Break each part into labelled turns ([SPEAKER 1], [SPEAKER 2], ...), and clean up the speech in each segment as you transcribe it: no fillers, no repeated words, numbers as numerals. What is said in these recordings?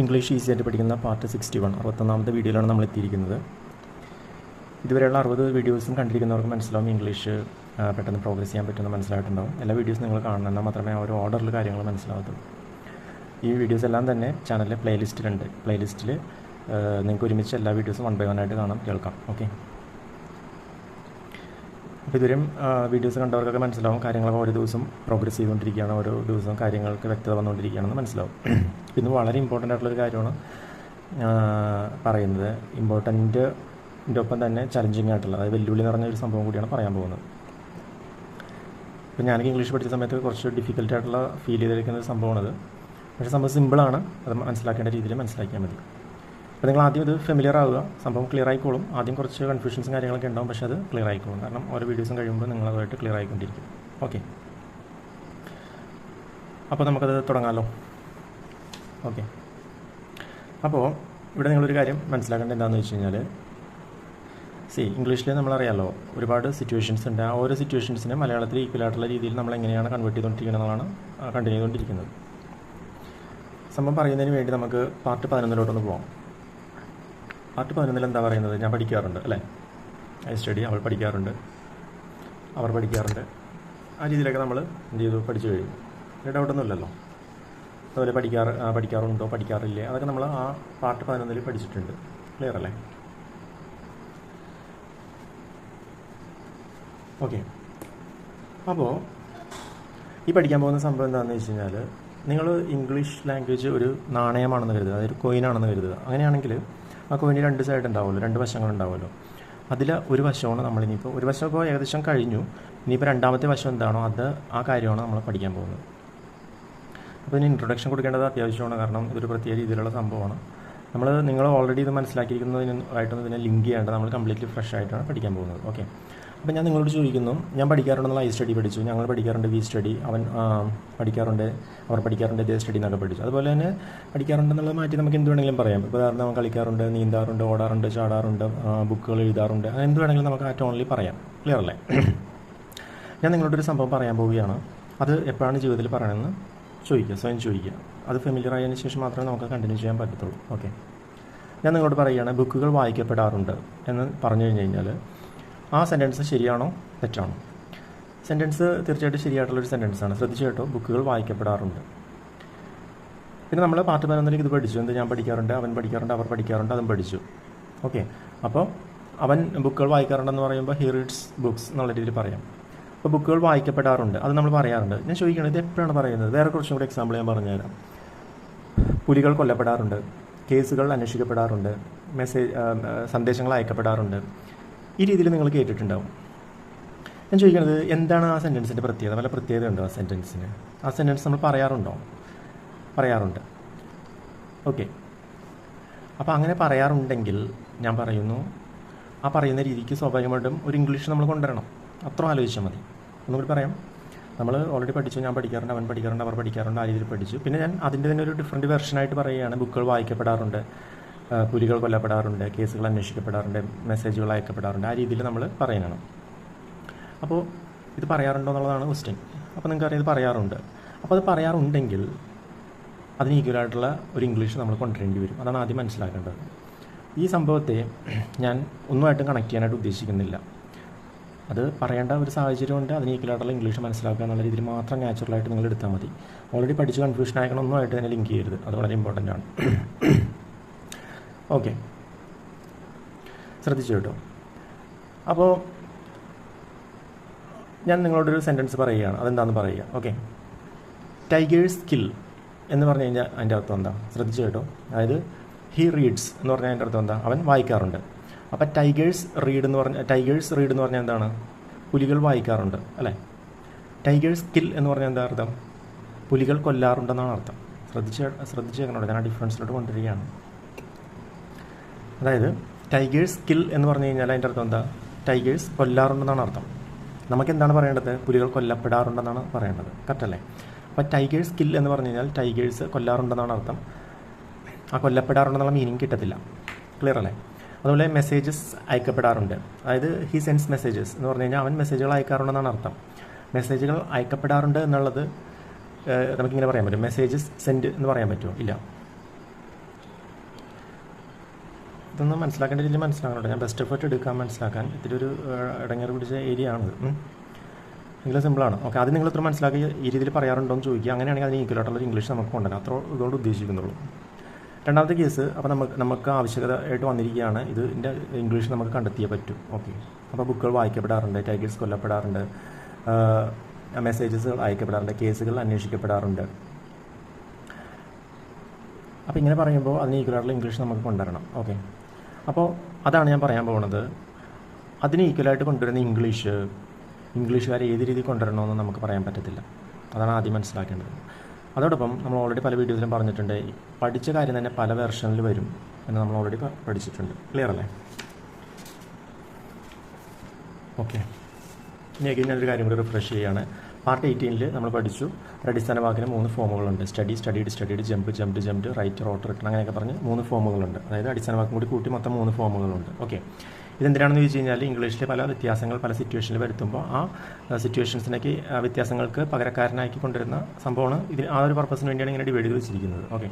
[SPEAKER 1] English easy ആയിട്ട് പഠിക്കുന്ന part 61 61ാമത്തെ വീഡിയോയിലാണ് നമ്മൾ എത്തിയിരിക്കുന്നത്. ഇതുവരെയുള്ള 60 വീഡിയോസും കണ്ടിരിക്കുന്നവർക്ക് മനസ്സിലാവും ഇംഗ്ലീഷ് പെട്ടെന്ന് പ്രോഗ്രസ് ചെയ്യാൻ പറ്റുമെന്ന് മനസ്സിലായിട്ടുണ്ടാവും. എല്ലാ വീഡിയോസും നിങ്ങൾ കാണണം, എന്നാൽ മാത്രമേ ആ ഒരു ഓർഡറിൽ കാര്യങ്ങൾ മനസ്സിലാവത്തുള്ളൂ. ഈ വീഡിയോസ് എല്ലാം തന്നെ ചാനലിലെ പ്ലേലിസ്റ്റിലുണ്ട്. പ്ലേലിസ്റ്റിൽ നിങ്ങൾക്ക് ഒരുമിച്ച് എല്ലാ വീഡിയോസും 1 by 1 ആയിട്ട് കാണാം, കേൾക്കാം. ഓക്കെ, അപ്പോൾ ഇതുവരെയും വീഡിയോസ് കണ്ടവർക്കൊക്കെ മനസ്സിലാവും കാര്യങ്ങളൊക്കെ ഓരോ ദിവസം പ്രോഗ്രസ് ചെയ്തുകൊണ്ടിരിക്കുകയാണ്, ഓരോ ദിവസവും കാര്യങ്ങൾക്ക് വ്യക്തത വന്നുകൊണ്ടിരിക്കുകയാണെന്ന് മനസ്സിലാവും. ഇന്ന് വളരെ ഇമ്പോർട്ടൻ്റ് ആയിട്ടുള്ളൊരു കാര്യമാണ് പറയുന്നത്. ഇമ്പോർട്ടൻ്റ് ഒപ്പം തന്നെ ചലഞ്ചിങ് ആയിട്ടുള്ള, അതായത് വെല്ലുവിളി നിറഞ്ഞ ഒരു സംഭവം കൂടിയാണ് പറയാൻ പോകുന്നത്. ഇപ്പോൾ ഞാനൊക്കെ ഇംഗ്ലീഷ് പഠിച്ച സമയത്ത് കുറച്ച് ഡിഫിക്കൽട്ടായിട്ടുള്ള ഫീൽ ചെയ്തിരിക്കുന്ന ഒരു സംഭവമാണത്. പക്ഷേ സംഭവം സിമ്പിളാണ്, അത് മനസ്സിലാക്കേണ്ട രീതിയിൽ മനസ്സിലാക്കിയാൽ മതി. അപ്പോൾ നിങ്ങൾ ആദ്യം ഇത് ഫെമിലിയർ ആവുക, സംഭവം ക്ലിയർ ആയിക്കോളും. ആദ്യം കുറച്ച് കൺഫ്യൂഷൻസും കാര്യങ്ങളൊക്കെ ഉണ്ടാവും, പക്ഷേ അത് ക്ലിയർ ആയിക്കോളും. കാരണം ഓരോ വീഡിയോസും കഴിയുമ്പോൾ നിങ്ങളതുമായിട്ട് ക്ലിയർ ആയിക്കൊണ്ടിരിക്കും. ഓക്കെ, അപ്പോൾ നമുക്കത് തുടങ്ങാമല്ലോ. ഓക്കെ, അപ്പോൾ ഇവിടെ നിങ്ങളൊരു കാര്യം മനസ്സിലാക്കേണ്ടത് എന്താണെന്ന് വെച്ച് കഴിഞ്ഞാൽ, ഇംഗ്ലീഷിൽ നമ്മളറിയാമല്ലോ ഒരുപാട് സിറ്റുവേഷൻസ് ഉണ്ട്. ആ ഓരോ സിറ്റുവേഷൻസിനെ മലയാളത്തിൽ ഈക്വലായിട്ടുള്ള രീതിയിൽ നമ്മൾ എങ്ങനെയാണ് കൺവേർട്ട് ചെയ്തുകൊണ്ടിരിക്കുന്നതാണ് കണ്ടിന്യൂ ചെയ്തുകൊണ്ടിരിക്കുന്നത്. സംഭവം പറയുന്നതിന് വേണ്ടി നമുക്ക് പാർട്ട് 11 പോകാം. പാർട്ട് 11 എന്താ പറയുന്നത്? ഞാൻ പഠിക്കാറുണ്ട് അല്ലേ, ഐ സ്റ്റഡി, അവൾ പഠിക്കാറുണ്ട്, അവർ പഠിക്കാറുണ്ട്. ആ രീതിയിലൊക്കെ നമ്മൾ എന്ത് ചെയ്തു, പഠിച്ചു കഴിയും. ഡൗട്ടൊന്നുമില്ലല്ലോ. അതുപോലെ പഠിക്കാറുണ്ടോ, പഠിക്കാറില്ലേ, അതൊക്കെ നമ്മൾ ആ പാർട്ട് 11 പഠിച്ചിട്ടുണ്ട്. ക്ലിയർ അല്ലേ? ഓക്കെ, അപ്പോൾ ഈ പഠിക്കാൻ പോകുന്ന സംഭവം എന്താണെന്ന് വെച്ച് കഴിഞ്ഞാൽ, നിങ്ങൾ ഇംഗ്ലീഷ് ലാംഗ്വേജ് ഒരു നാണയമാണെന്ന് കരുതുക, അതായത് കോയിനാണെന്ന് കരുതുക. അങ്ങനെയാണെങ്കിൽ ആ കോയിന് 2 സൈഡ് ഉണ്ടാവുമല്ലോ, 2 വശങ്ങളുണ്ടാവുമല്ലോ. അതിൽ ഒരു വശമാണ് നമ്മളിനിയിപ്പോൾ, ഒരു വശമൊക്കെ ഏകദേശം കഴിഞ്ഞു. ഇനിയിപ്പോൾ രണ്ടാമത്തെ വശം എന്താണോ അത്, ആ കാര്യമാണ് നമ്മൾ പഠിക്കാൻ പോകുന്നത്. അപ്പോൾ ഇതിന് ഇൻട്രൊഡക്ഷൻ കൊടുക്കേണ്ടത് അത്യാവശ്യമാണ്, കാരണം ഇതൊരു പ്രത്യേക രീതിയിലുള്ള സംഭവമാണ്. നിങ്ങൾ ഓൾറെഡി ഇത് മനസ്സിലാക്കിയിരിക്കുന്നതിനായിട്ടൊന്നും ഇതിനെ ലിങ്ക് ചെയ്യേണ്ടത്, നമ്മൾ കംപ്ലീറ്റ്ലി ഫ്രഷ് ആയിട്ടാണ് പഠിക്കാൻ പോകുന്നത്. ഓക്കെ, അപ്പോൾ ഞാൻ നിങ്ങളോട് ചോദിക്കുന്നു, ഞാൻ പഠിക്കാറുണ്ടെന്നുള്ള ഐ സ്റ്റഡി പഠിച്ചു, ഞങ്ങൾ പഠിക്കാറുണ്ട് വി സ്റ്റഡി, അവൻ പഠിക്കാറുണ്ട്, അവർ പഠിക്കാറുണ്ട് ഇതേ സ്റ്റഡി എന്നൊക്കെ പഠിച്ചു. അതുപോലെ തന്നെ പഠിക്കാറുണ്ടെന്നുള്ളത് മാറ്റി നമുക്ക് എന്ത് വേണമെങ്കിലും പറയാം. ഇപ്പോൾ ഉദാഹരണം അവൻ കളിക്കാറുണ്ട്, നീന്താറുണ്ട്, ഓടാറുണ്ട്, ചാടാറുണ്ട്, ബുക്കുകൾ എഴുതാറുണ്ട്, അങ്ങനെ എന്ത് വേണമെങ്കിലും നമുക്ക് ആ ടോണിൽ പറയാം. ക്ലിയർ അല്ലേ? ഞാൻ നിങ്ങളോടൊരു സംഭവം പറയാൻ പോവുകയാണ്. അത് എപ്പോഴാണ് ജീവിതത്തിൽ പറയണമെന്ന് ചോദിക്കുക, സ്വയം ചോദിക്കുക. അത് ഫെമിലിയർ ആയതിനു ശേഷം മാത്രമേ നമുക്ക് കണ്ടിന്യൂ ചെയ്യാൻ പറ്റത്തുള്ളൂ. ഓക്കെ, ഞാൻ നിങ്ങളോട് പറയുകയാണ്, ബുക്കുകൾ വായിക്കപ്പെടാറുണ്ട് എന്ന് പറഞ്ഞു കഴിഞ്ഞാൽ ആ സെൻറ്റൻസ് ശരിയാണോ തെറ്റാണോ? സെൻറ്റൻസ് തീർച്ചയായിട്ടും ശരിയായിട്ടുള്ളൊരു സെൻറ്റൻസാണ്. ശ്രദ്ധിച്ചു കേട്ടോ, ബുക്കുകൾ വായിക്കപ്പെടാറുണ്ട്. പിന്നെ നമ്മൾ പാർട്ട് 11 ഇത് പഠിച്ചു. എന്ത്? ഞാൻ പഠിക്കാറുണ്ട്, അവൻ പഠിക്കാറുണ്ട്, അവർ പഠിക്കാറുണ്ട്, അതും പഠിച്ചു. ഓക്കെ, അപ്പോൾ അവൻ ബുക്കുകൾ വായിക്കാറുണ്ടെന്ന് പറയുമ്പോൾ ഹി റീഡ്സ് ബുക്സ് എന്നുള്ള രീതിയിൽ പറയാം. അപ്പോൾ ബുക്കുകൾ വായിക്കപ്പെടാറുണ്ട്, അത് നമ്മൾ പറയാറുണ്ട്. ഞാൻ ചോദിക്കുകയാണ്, ഇത് എപ്പോഴാണ് പറയുന്നത്? വേറെ കുറച്ചും കൂടി എക്സാമ്പിൾ ഞാൻ പറഞ്ഞുതരാം. പുലികൾ കൊല്ലപ്പെടാറുണ്ട്, കേസുകൾ അന്വേഷിക്കപ്പെടാറുണ്ട്, സന്ദേശങ്ങൾ അയക്കപ്പെടാറുണ്ട്. ഈ രീതിയിൽ നിങ്ങൾ കേട്ടിട്ടുണ്ടാവും. ഞാൻ ചോദിക്കുന്നത്, എന്താണ് ആ സെൻറ്റൻസിൻ്റെ പ്രത്യേകത? വല്ല പ്രത്യേകത ഉണ്ടോ ആ സെൻറ്റൻസിന്? ആ സെൻറ്റൻസ് നമ്മൾ പറയാറുണ്ടോ? പറയാറുണ്ട്. ഓക്കെ, അപ്പോൾ അങ്ങനെ പറയാറുണ്ടെങ്കിൽ ഞാൻ പറയുന്നു, ആ പറയുന്ന രീതിക്ക് സ്വാഭാവികമായിട്ടും ഒരു ഇംഗ്ലീഷ് നമ്മൾ കൊണ്ടുവരണം. അത്ര ആലോചിച്ചാൽ മതി. ഒന്നുകൂടി പറയാം. നമ്മൾ ഓൾറെഡി പഠിച്ചു, ഞാൻ പഠിക്കാറുണ്ട്, അവൻ പഠിക്കാറുണ്ട്, അവർ പഠിക്കാറുണ്ട്, ആ രീതിയിൽ പഠിച്ചു. പിന്നെ ഞാൻ അതിൻ്റെ തന്നെ ഒരു ഡിഫറെൻറ്റ് വെർഷനായിട്ട് പറയുകയാണ്, ബുക്കുകൾ വായിക്കപ്പെടാറുണ്ട്, പുലികൾ കൊല്ലപ്പെടാറുണ്ട്, കേസുകൾ അന്വേഷിക്കപ്പെടാറുണ്ട്, മെസ്സേജുകൾ അയക്കപ്പെടാറുണ്ട്. ആ രീതിയിൽ നമ്മൾ പറയുന്നതാണ്. അപ്പോൾ ഇത് പറയാറുണ്ടോ എന്നുള്ളതാണ് ക്വസ്റ്റ്യൻ. അപ്പോൾ നിങ്ങൾക്കറിയാം ഇത് പറയാറുണ്ട്. അപ്പോൾ അത് പറയാറുണ്ടെങ്കിൽ അതിന് ഈക്വലായിട്ടുള്ള ഒരു ഇംഗ്ലീഷ് നമ്മൾ കൊണ്ടുവരേണ്ടി വരും. അതാണ് ആദ്യം മനസ്സിലാക്കേണ്ടത്. ഈ സംഭവത്തെ ഞാൻ ഒന്നുമായിട്ടും കണക്ട് ചെയ്യാനായിട്ട് ഉദ്ദേശിക്കുന്നില്ല. അത് പറയേണ്ട ഒരു സാഹചര്യമുണ്ട്, അതിന് ഈക്വലായിട്ടുള്ള ഇംഗ്ലീഷ് മനസ്സിലാക്കുക എന്നുള്ള രീതിയിൽ മാത്രം നാച്ചുറലായിട്ട് നിങ്ങൾ എടുത്താൽ മതി. ഓൾറെഡി പഠിച്ച് കൺഫ്യൂഷൻ ആക്കണം, ഒന്നുമായിട്ട് തന്നെ ലിങ്ക് ചെയ്യരുത്. അത് വളരെ ഇമ്പോർട്ടൻ്റ് ആണ്. ഓക്കെ, ശ്രദ്ധിച്ചു കേട്ടോ. അപ്പോൾ ഞാൻ നിങ്ങളോടൊരു സെൻറ്റൻസ് പറയുകയാണ്, അതെന്താണെന്ന് പറയുക. ഓക്കെ, ടൈഗേഴ്സ് കിൽ എന്ന് പറഞ്ഞു കഴിഞ്ഞാൽ അതിൻ്റെ അർത്ഥം എന്താ? ശ്രദ്ധിച്ചു കേട്ടോ. അതായത് ഹി റീഡ്സ് എന്ന് പറഞ്ഞാൽ അതിൻ്റെ അർത്ഥം എന്താ? അവൻ വായിക്കാറുണ്ട്. അപ്പോൾ ടൈഗേഴ്സ് റീഡ് എന്ന് പറഞ്ഞാൽ എന്താണ്? പുലികൾ വായിക്കാറുണ്ട് അല്ലേ? ടൈഗേഴ്സ് കിൽ എന്ന് പറഞ്ഞാൽ എന്താ അർത്ഥം? പുലികൾ കൊല്ലാറുണ്ടെന്നാണ് അർത്ഥം. ശ്രദ്ധിച്ചേക്കണോട്ടോ, ഞാൻ ആ ഡിഫറൻസിലോട്ട് കൊണ്ടുവരികയാണ്. അതായത് ടൈഗേഴ്സ് കിൽ എന്ന് പറഞ്ഞു കഴിഞ്ഞാൽ അതിൻ്റെ അർത്ഥം എന്താ? ടൈഗേഴ്സ് കൊല്ലാറുണ്ടെന്നാണ് അർത്ഥം. നമുക്ക് എന്താണ് പറയേണ്ടത്? പുലികൾ കൊല്ലപ്പെടാറുണ്ടെന്നാണ് പറയേണ്ടത്. കറക്റ്റല്ലേ? അപ്പോൾ ടൈഗേഴ്സ് കിൽ എന്ന് പറഞ്ഞു കഴിഞ്ഞാൽ ടൈഗേഴ്സ് കൊല്ലാറുണ്ടെന്നാണ് അർത്ഥം. ആ കൊല്ലപ്പെടാറുണ്ടെന്നുള്ള മീനിങ് കിട്ടത്തില്ല. ക്ലിയർ അല്ലേ? അതുപോലെ മെസ്സേജസ് അയക്കപ്പെടാറുണ്ട്, അതായത് ഹി സെൻഡ്സ് മെസ്സേജസ് എന്ന് പറഞ്ഞു കഴിഞ്ഞാൽ അവൻ മെസ്സേജുകൾ അയക്കാറുണ്ടെന്നാണ് അർത്ഥം. മെസ്സേജുകൾ അയക്കപ്പെടാറുണ്ട് എന്നുള്ളത് നമുക്കിങ്ങനെ പറയാൻ പറ്റും. മെസ്സേജസ് സെൻഡ് എന്ന് പറയാൻ പറ്റുമോ? ഇല്ല. ഇതൊന്നും മനസ്സിലാക്കേണ്ട രീതിയിൽ മനസ്സിലാക്കണോ. ഞാൻ ബെസ്റ്റ് എഫേർട്ട് എടുക്കാൻ മനസ്സിലാക്കാൻ ഇത്തിരി ഒരു ഇടങ്ങേറ് പിടിച്ച ഏരിയ ആണിത്. എങ്കിലും സിമ്പിളാണ്. ഓക്കെ, അത് നിങ്ങൾ ഇത്ര മനസ്സിലാക്കി ഈ രീതിയിൽ പറയാറുണ്ടോ എന്ന് ചോദിക്കുക. അങ്ങനെയാണെങ്കിൽ അതിന് ഈക്വലായിട്ടുള്ള ഇംഗ്ലീഷ് നമുക്ക് കൊണ്ടുവരാം. അത്ര ഇതുകൊണ്ട് ഉദ്ദേശിക്കുന്നുള്ളൂ. രണ്ടാമത്തെ കേസ്, അപ്പോൾ നമുക്ക് ആവശ്യകതയായിട്ട് വന്നിരിക്കുകയാണ് ഇതിൻ്റെ ഇംഗ്ലീഷ് നമുക്ക് കണ്ടെത്തിയേ പറ്റും. ഓക്കെ, അപ്പോൾ ബുക്കുകൾ വായിക്കപ്പെടാറുണ്ട്, ടൈഗേഴ്സ് കൊല്ലപ്പെടാറുണ്ട്, മെസ്സേജസ് അയക്കപ്പെടാറുണ്ട്, കേസുകൾ അന്വേഷിക്കപ്പെടാറുണ്ട്. അപ്പോൾ ഇങ്ങനെ പറയുമ്പോൾ അതിന് ഈക്വലായിട്ടുള്ള ഇംഗ്ലീഷ് നമുക്ക് കൊണ്ടുവരണം. ഓക്കെ, അപ്പോൾ അതാണ് ഞാൻ പറയാൻ പോകുന്നത്. അതിന് ഈക്വലായിട്ട് കൊണ്ടുവരുന്ന ഇംഗ്ലീഷുകാരെ ഏത് രീതിയിൽ കൊണ്ടുവരണമെന്ന് നമുക്ക് പറയാൻ പറ്റത്തില്ല. അതാണ് ആദ്യം മനസ്സിലാക്കേണ്ടത്. അതോടൊപ്പം നമ്മൾ ഓൾറെഡി പല വീഡിയോസിലും പറഞ്ഞിട്ടുണ്ട്, പഠിച്ച കാര്യം തന്നെ പല വെർഷനിൽ വരും എന്ന് നമ്മൾ ഓൾറെഡി പഠിച്ചിട്ടുണ്ട്. ക്ലിയർ അല്ലേ? ഓക്കെ, ഇനി ഞാനൊരു കാര്യം കൂടി റിഫ്രഷ് ചെയ്യുകയാണ്. പാർട്ട് 18 നമ്മൾ പഠിച്ചു ഒരു അടിസ്ഥാന വാക്കിന് 3 ഫോമുകളുണ്ട്. Study, studied, jump, write, wrote, written, അങ്ങനെയൊക്കെ പറഞ്ഞ് 3 ഫോമുകളുണ്ട്. അതായത് അടിസ്ഥാന വാക്കും കൂടി കൂട്ടി മൊത്തം 3 ഫോമുകളുണ്ട്. ഓക്കെ, ഇതെന്തിനാണെന്ന് ചോദിച്ചു കഴിഞ്ഞാൽ ഇംഗ്ലീഷിലെ പല വ്യത്യാസങ്ങൾ പല സിറ്റുവേഷനിൽ വരുത്തുമ്പോൾ ആ സിറ്റുവേഷൻസിനേക്ക് വ്യത്യാസങ്ങൾക്ക് പകരക്കാരനാക്കി കൊണ്ടുവരുന്ന സംഭവമാണ്. ഇതിന് ആ ഒരു പർപ്പസിന് വേണ്ടിയാണ് ഇങ്ങനെ ഡിവൈഡ് ചെയ്ത് വെച്ചിരിക്കുന്നത്. ഓക്കെ,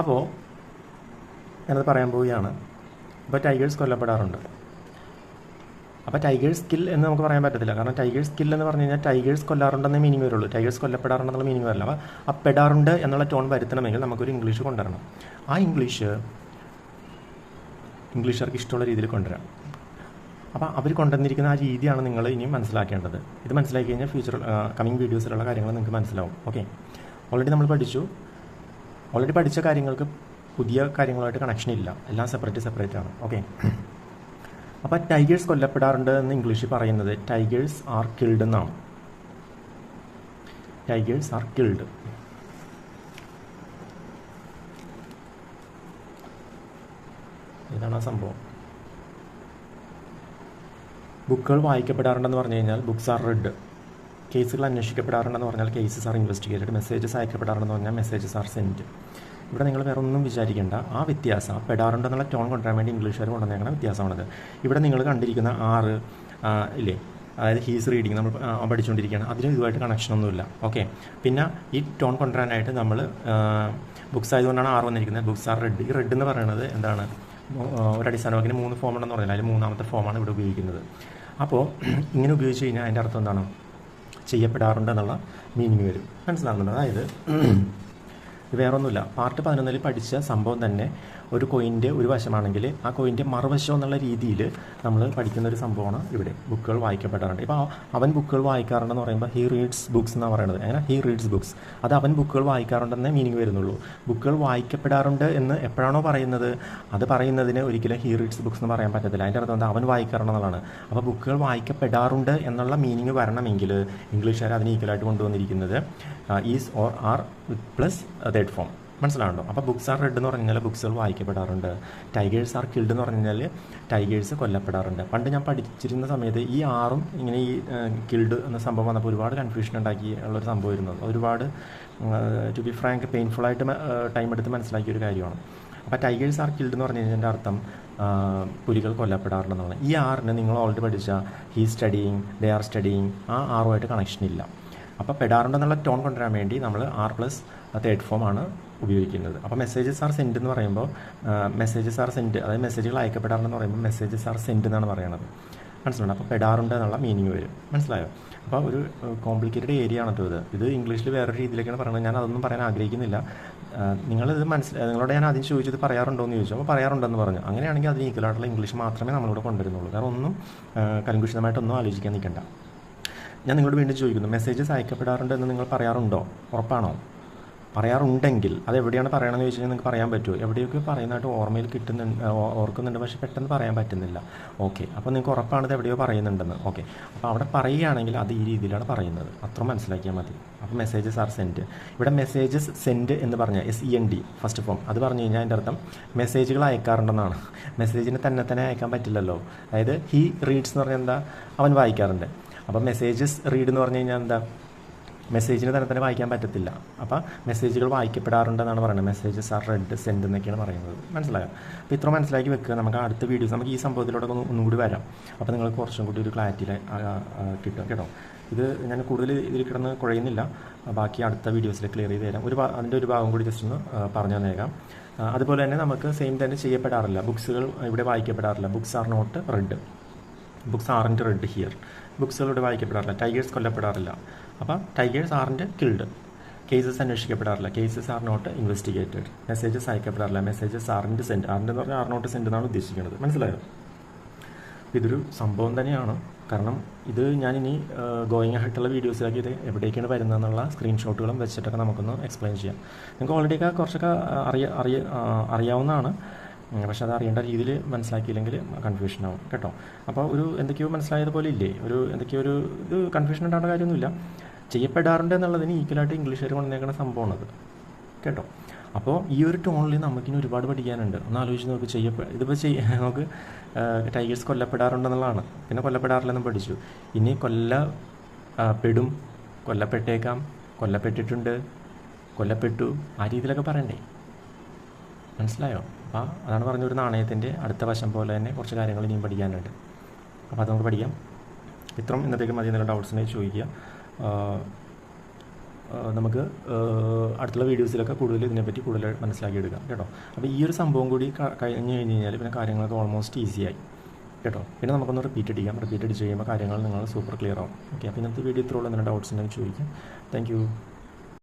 [SPEAKER 1] അപ്പോൾ ഞാനത് പറയാൻ പോവുകയാണ്. അപ്പോൾ ടൈഗേഴ്സ് കൊല്ലപ്പെടാറുണ്ട്. അപ്പോൾ ടൈഗേഴ്സ് സ്കിൽ എന്ന് നമുക്ക് പറയാൻ പറ്റത്തില്ല. കാരണം ടൈഗേഴ്സ് സ്കിൽ എന്ന് പറഞ്ഞു കഴിഞ്ഞാൽ ടൈഗേഴ്സ് കൊല്ലാറുണ്ടെന്നേ മീനിങ് വരുള്ളൂ. ടൈഗേഴ്സ് കൊല്ലപ്പെടാറുണ്ടെന്നുള്ള മീനിങ് വരില്ല. അപ്പോൾ ആ പെടാറുണ്ട് എന്നുള്ള ടോൺ വരുത്തണമെങ്കിൽ നമുക്കൊരു ഇംഗ്ലീഷ് കൊണ്ടുവരണം. ആ ഇംഗ്ലീഷുകാർക്ക് ഇഷ്ടമുള്ള രീതിയിൽ കൊണ്ടുവരാം. അപ്പോൾ അവർ കൊണ്ടുവന്നിരിക്കുന്ന ആ രീതിയാണ് നിങ്ങൾ ഇനിയും മനസ്സിലാക്കേണ്ടത്. ഇത് മനസ്സിലാക്കി കഴിഞ്ഞാൽ കമ്മിങ് വീഡിയോസിലുള്ള കാര്യങ്ങൾ നിങ്ങൾക്ക് മനസ്സിലാവും. ഓക്കെ, ഓൾറെഡി നമ്മൾ പഠിച്ച കാര്യങ്ങൾക്ക് പുതിയ കാര്യങ്ങളുമായിട്ട് കണക്ഷൻ ഇല്ല. എല്ലാം സെപ്പറേറ്റ് ആണ്. ഓക്കെ, അപ്പോൾ ടൈഗേഴ്സ് കൊല്ലപ്പെടാറുണ്ട് എന്ന് ഇംഗ്ലീഷിൽ പറയുന്നത് ടൈഗേഴ്സ് ആർ കിൽഡ് എന്നാണ്. Tigers are killed. ഇതാണ് ആ സംഭവം. ബുക്കുകൾ വായിക്കപ്പെടാറുണ്ടെന്ന് പറഞ്ഞു കഴിഞ്ഞാൽ ബുക്സ് ആർ റെഡ്. കേസുകൾ അന്വേഷിക്കപ്പെടാറുണ്ടെന്ന് പറഞ്ഞാൽ കേസസ് ആർ ഇൻവെസ്റ്റിഗേറ്റഡ്. മെസ്സേജസ് അയക്കപ്പെടാറുണ്ടെന്ന് പറഞ്ഞാൽ മെസ്സേജസ് ആർ സെൻഡ്. ഇവിടെ നിങ്ങൾ വേറെ ഒന്നും വിചാരിക്കേണ്ട. ആ വ്യത്യാസം പെടാറുണ്ടെന്നുള്ള ടോൺ കൊണ്ടുവരാൻ വേണ്ടി ഇംഗ്ലീഷുകാർ കൊണ്ടുവന്നേക്കുന്ന വ്യത്യാസമാണത്. ഇവിടെ നിങ്ങൾ കണ്ടിരിക്കുന്ന 6 ഇല്ലേ, അതായത് ഹീസ് റീഡിങ് നമ്മൾ പഠിച്ചുകൊണ്ടിരിക്കുകയാണ്. അതിന് ഇതുമായിട്ട് കണക്ഷനൊന്നുമില്ല. ഓക്കെ, പിന്നെ ഈ ടോൺ കൊണ്ടുവരാനായിട്ട് നമ്മൾ ബുക്സ് ആയതുകൊണ്ടാണ് 6 വന്നിരിക്കുന്നത്. Books are red. ഈ റെഡ് എന്ന് പറയുന്നത് എന്താണ്? ഒരു അടിസ്ഥാന വാക്കിന് 3 ഫോം ഉണ്ടെന്ന് പറഞ്ഞാൽ അതിൽ 3ാമത്തെ ഫോമാണ് ഇവിടെ ഉപയോഗിക്കുന്നത്. അപ്പോൾ ഇങ്ങനെ ഉപയോഗിച്ച് കഴിഞ്ഞാൽ അതിൻ്റെ അർത്ഥം എന്താണ്? ചെയ്യപ്പെടാറുണ്ട് എന്നുള്ള മീനിങ് വരും. മനസ്സിലാകുന്നുണ്ട്? അതായത് വേറൊന്നുമില്ല, പാർട്ട് 11 പഠിച്ച സംഭവം തന്നെ ഒരു കോയിൻ്റെ ഒരു വശമാണെങ്കിൽ ആ കോയിൻ്റെ മറുവശം എന്നുള്ള രീതിയിൽ നമ്മൾ പഠിക്കുന്ന ഒരു സംഭവമാണ് ഇവിടെ. ബുക്കുകൾ വായിക്കപ്പെടാറുണ്ട്. ഇപ്പോൾ അവൻ ബുക്കുകൾ വായിക്കാറുണ്ടെന്ന് പറയുമ്പോൾ ഹീ റീഡ്സ് ബുക്സ് എന്നാണ് പറയുന്നത്. അങ്ങനെ ഹീ റീഡ്സ് ബുക്സ്, അത് അവൻ ബുക്കുകൾ വായിക്കാറുണ്ടെന്നേ മീനിങ് വരുന്നുള്ളൂ. ബുക്കുകൾ വായിക്കപ്പെടാറുണ്ട് എന്ന് എപ്പോഴാണോ പറയുന്നത് അത് പറയുന്നതിന് ഒരിക്കലും ഹീ റീഡ്സ് ബുക്സ് എന്ന് പറയാൻ പറ്റത്തില്ല. അതിൻ്റെ അർത്ഥം എന്താ? അവൻ വായിക്കാറുണ്ടെന്നുള്ളതാണ്. അപ്പോൾ ബുക്കുകൾ വായിക്കപ്പെടാറുണ്ട് എന്നുള്ള മീനിങ് വരണമെങ്കിൽ ഇംഗ്ലീഷുകാർ അതിന് ഈക്വലായിട്ട് കൊണ്ടുവന്നിരിക്കുന്നത് is or are plus third form. മനസ്സിലാവുണ്ടോ? അപ്പോൾ ബുക്സ് ആർ റെഡ് എന്ന് പറഞ്ഞു കഴിഞ്ഞാൽ ബുക്സുകൾ വായിക്കപ്പെടാറുണ്ട്. ടൈഗേഴ്സ് ആർ കിൽഡ് എന്ന് പറഞ്ഞു കഴിഞ്ഞാൽ ടൈഗേഴ്സ് കൊല്ലപ്പെടാറുണ്ട്. പണ്ട് ഞാൻ പഠിച്ചിരുന്ന സമയത്ത് ഈ 6ഉം ഇങ്ങനെ ഈ കിൽഡ് എന്ന സംഭവം വന്നപ്പോൾ ഒരുപാട് കൺഫ്യൂഷൻ ഉണ്ടാക്കി ഉള്ളൊരു സംഭവമായിരുന്നു. ഒരുപാട് ടു ബി ഫ്രാങ്ക് പെയിൻഫുള്ളായിട്ട് ടൈം എടുത്ത് മനസ്സിലാക്കിയൊരു കാര്യമാണ്. അപ്പോൾ ടൈഗേഴ്സ് ആർ കിൽഡ് എന്ന് പറഞ്ഞു കഴിഞ്ഞതിൻ്റെ അർത്ഥം പുലികൾ കൊല്ലപ്പെടാറുണ്ടെന്നാണ്. ഈ 6ന് നിങ്ങൾ ഓൾറെഡി പഠിച്ച he studying, they are studying, ആ 6ഉമായിട്ട് കണക്ഷൻ ഇല്ല. അപ്പോൾ പെടാറുണ്ടെന്നുള്ള ടോൺ കൊണ്ടുവരാൻ വേണ്ടി നമ്മൾ ആർ പ്ലസ് തേർഡ് ഫോം ആണ് ഉപയോഗിക്കുന്നത്. അപ്പോൾ മെസ്സേജസ് ആർ സെൻഡ് എന്ന് പറയുമ്പോൾ മെസ്സേജസ് ആർ സെൻഡ്, അതായത് മെസ്സേജുകൾ അയക്കപ്പെടാറുണ്ടെന്ന് പറയുമ്പോൾ മെസ്സേജസ് ആർ സെൻഡ് എന്നാണ് പറയുന്നത്. മനസ്സിലുണ്ട്? അപ്പോൾ പെടാറുണ്ട് എന്നുള്ള മീനിങ് വരും. മനസ്സിലായോ? അപ്പോൾ ഒരു കോംപ്ലിക്കേറ്റഡ് ഏരിയ ആണ് കേട്ടോ ഇത് ഇംഗ്ലീഷിൽ വേറൊരു രീതിയിലേക്കാണ് പറയുന്നത്. ഞാൻ അതൊന്നും പറയാൻ ആഗ്രഹിക്കുന്നില്ല. നിങ്ങളോട് ഞാൻ ആദ്യം ചോദിച്ചത് പറയാറുണ്ടോ എന്ന് ചോദിച്ചു. അപ്പോൾ പറയാറുണ്ടെന്ന് പറഞ്ഞു. അങ്ങനെയാണെങ്കിൽ അതിന് ഈക്വലായിട്ടുള്ള ഇംഗ്ലീഷ് മാത്രമേ നമ്മളിവിടെ കൊണ്ടുവരുന്നുള്ളൂ. വേറെ ഒന്നും കൺഫ്യൂഷനായിട്ടൊന്നും ആലോചിക്കാൻ നിൽക്കണ്ട. ഞാൻ നിങ്ങളോട് വീണ്ടും ചോദിക്കുന്നു, മെസ്സേജസ് അയക്കപ്പെടാറുണ്ട് എന്ന് നിങ്ങൾ പറയാറുണ്ടോ? ഉറപ്പാണോ? പറയാറുണ്ടെങ്കിൽ അത് എവിടെയാണ് പറയണമെന്ന് ചോദിച്ചു കഴിഞ്ഞാൽ നിങ്ങൾക്ക് പറയാൻ പറ്റുമോ? എവിടെയൊക്കെ പറയുന്നതായിട്ട് ഓർമ്മയിൽ ഓർക്കുന്നുണ്ട്, പക്ഷേ പെട്ടെന്ന് പറയാൻ പറ്റുന്നില്ല. ഓക്കെ, അപ്പോൾ നിങ്ങൾക്ക് ഉറപ്പാണ് ഇത് എവിടെയോ പറയുന്നുണ്ടെന്ന്. ഓക്കെ, അപ്പോൾ അവിടെ പറയുകയാണെങ്കിൽ അത് ഈ രീതിയിലാണ് പറയുന്നത്. അത്ര മനസ്സിലാക്കിയാൽ മതി. അപ്പോൾ മെസ്സേജസ് ആർ സെൻഡ്. ഇവിടെ മെസ്സേജസ് സെൻഡ് എന്ന് പറഞ്ഞാൽ SEND ഫസ്റ്റ് ഫോം, അത് പറഞ്ഞു കഴിഞ്ഞാൽ അതിൻ്റെ അർത്ഥം മെസ്സേജുകൾ അയക്കാറുണ്ടെന്നാണ്. മെസ്സേജിന് തന്നെ അയക്കാൻ പറ്റില്ലല്ലോ. അതായത് ഹീ റീഡ്സ് എന്ന് പറഞ്ഞാൽ എന്താ? അവൻ വായിക്കാറുണ്ട്. അപ്പോൾ മെസ്സേജസ് റീഡ് എന്ന് പറഞ്ഞു കഴിഞ്ഞാൽ എന്താ? മെസ്സേജിന് തന്നെ വായിക്കാൻ പറ്റത്തില്ല. അപ്പോൾ മെസ്സേജുകൾ വായിക്കപ്പെടാറുണ്ടെന്നാണ് പറയുന്നത്. മെസ്സേജസ് ആർ റെഡ്, സെൻഡ് എന്നൊക്കെയാണ് പറയുന്നത്. മനസ്സിലായോ? അപ്പോൾ ഇത്ര മനസ്സിലാക്കി വെക്കുക. നമുക്ക് അടുത്ത വീഡിയോസ് നമുക്ക് ഈ സംഭവത്തിലൂടെ ഒന്നും കൂടി വരാം. അപ്പോൾ നിങ്ങൾക്ക് കുറച്ചും കൂടി ഒരു ക്ലാരിറ്റിയിൽ കിട്ടും കേട്ടോ. ഇത് ഞാൻ കൂടുതൽ ഇതിൽ കിടന്ന് കുഴയുന്നില്ല. ബാക്കി അടുത്ത വീഡിയോസിൽ ക്ലിയർ ചെയ്ത് തരാം. അതിൻ്റെ ഒരു ഭാഗം കൂടി ജസ്റ്റ് ഒന്ന് പറഞ്ഞു തന്നേക്കാം. അതുപോലെ തന്നെ നമുക്ക് സെയിം തന്നെ ചെയ്യപ്പെടാറില്ല, ബുക്സുകൾ ഇവിടെ വായിക്കപ്പെടാറില്ല. Books are not read, books ആറിൻ്റെ റെഡ് ഹിയർ. ബുക്സുകൾ ഇവിടെ വായിക്കപ്പെടാറില്ല. ടൈഗേഴ്സ് കൊല്ലപ്പെടാറില്ല. അപ്പം ടൈഗേഴ്സ് ആറിൻ്റെ കിൽഡ്. കേസസ് അന്വേഷിക്കപ്പെടാറില്ല. Cases are not investigated. Messages അയക്കപ്പെടാറില്ല. മെസ്സേജസ് ആറിൻ്റെ സെൻഡ്. ആറിൻ്റെ എന്ന് പറഞ്ഞാൽ ആർ നോട്ട് സെൻഡ് എന്നാണ് ഉദ്ദേശിക്കുന്നത്. മനസ്സിലായോ? ഇതൊരു സംഭവം തന്നെയാണ്. കാരണം ഇത് ഞാനിനി ഗോയിങ് ആയിട്ടുള്ള വീഡിയോസിലൊക്കെ ഇത് എവിടേക്കാണ് വരുന്നതെന്നുള്ള സ്ക്രീൻഷോട്ടുകളും വെച്ചിട്ടൊക്കെ നമുക്കൊന്ന് എക്സ്പ്ലെയിൻ ചെയ്യാം. നിങ്ങൾക്ക് ഓൾറെഡിയൊക്കെ കുറച്ചൊക്കെ അറിയാവുന്നതാണ്. പക്ഷെ അത് അറിയേണ്ട രീതിയിൽ മനസ്സിലാക്കിയില്ലെങ്കിൽ കൺഫ്യൂഷനാവും കേട്ടോ. അപ്പോൾ എന്തൊക്കെയോ മനസ്സിലായതുപോലെ ഇല്ലേ, എന്തൊക്കെയോ ഇത് കൺഫ്യൂഷൻ ഉണ്ടാകേണ്ട കാര്യമൊന്നുമില്ല. ചെയ്യപ്പെടാറുണ്ട് എന്നുള്ളതിന് ഈക്വലായിട്ട് ഇംഗ്ലീഷുകാർ കൊണ്ടുവന്നേക്കുന്ന സംഭവമാണത് കേട്ടോ. അപ്പോൾ ഈ ഒരു ടോണിൽ നമുക്കിനി ഒരുപാട് പഠിക്കാനുണ്ട്. ഒന്ന് ആലോചിച്ച് നോക്ക്. ഇതിപ്പോൾ നമുക്ക് ടൈഗേഴ്സ് കൊല്ലപ്പെടാറുണ്ടെന്നുള്ളതാണ്. പിന്നെ കൊല്ലപ്പെടാറില്ലെന്നും പഠിച്ചു. ഇനി പെടും, കൊല്ലപ്പെട്ടേക്കാം, കൊല്ലപ്പെട്ടിട്ടുണ്ട്, കൊല്ലപ്പെട്ടു, ആ രീതിയിലൊക്കെ പറയണ്ടേ? മനസ്സിലായോ? അപ്പോൾ അതാണ് പറഞ്ഞ ഒരു നാണയത്തിൻ്റെ അടുത്ത വശം പോലെ തന്നെ കുറച്ച് കാര്യങ്ങൾ ഇനിയും പഠിക്കാനുണ്ട്. അപ്പോൾ അത് നമുക്ക് പഠിക്കാം. ഇത്രയും ഇന്നത്തേക്ക് മതി. എന്തെങ്കിലും ഡൗട്ട്സിനെ ചോദിക്കുക. നമുക്ക് അടുത്തുള്ള വീഡിയോസിലൊക്കെ ഇതിനെപ്പറ്റി കൂടുതൽ മനസ്സിലാക്കിയെടുക്കാം കേട്ടോ. അപ്പോൾ ഈ ഒരു സംഭവം കൂടി കഴിഞ്ഞ് കഴിഞ്ഞാൽ പിന്നെ കാര്യങ്ങളൊക്കെ ഓൾമോസ്റ്റ് ഈസിയായി കേട്ടോ. പിന്നെ നമുക്കൊന്ന് റിപ്പീറ്റ് അടിച്ച് കഴിയുമ്പോൾ കാര്യങ്ങൾ നിങ്ങൾ സൂപ്പർ ക്ലിയർ ആവും. ഓക്കെ, അപ്പോൾ ഇന്നത്തെ വീഡിയോ ഇത്രയുള്ള എന്തെങ്കിലും ഡൗട്ട്സ് ഉണ്ടെങ്കിൽ ചോദിക്കാം. Thank you.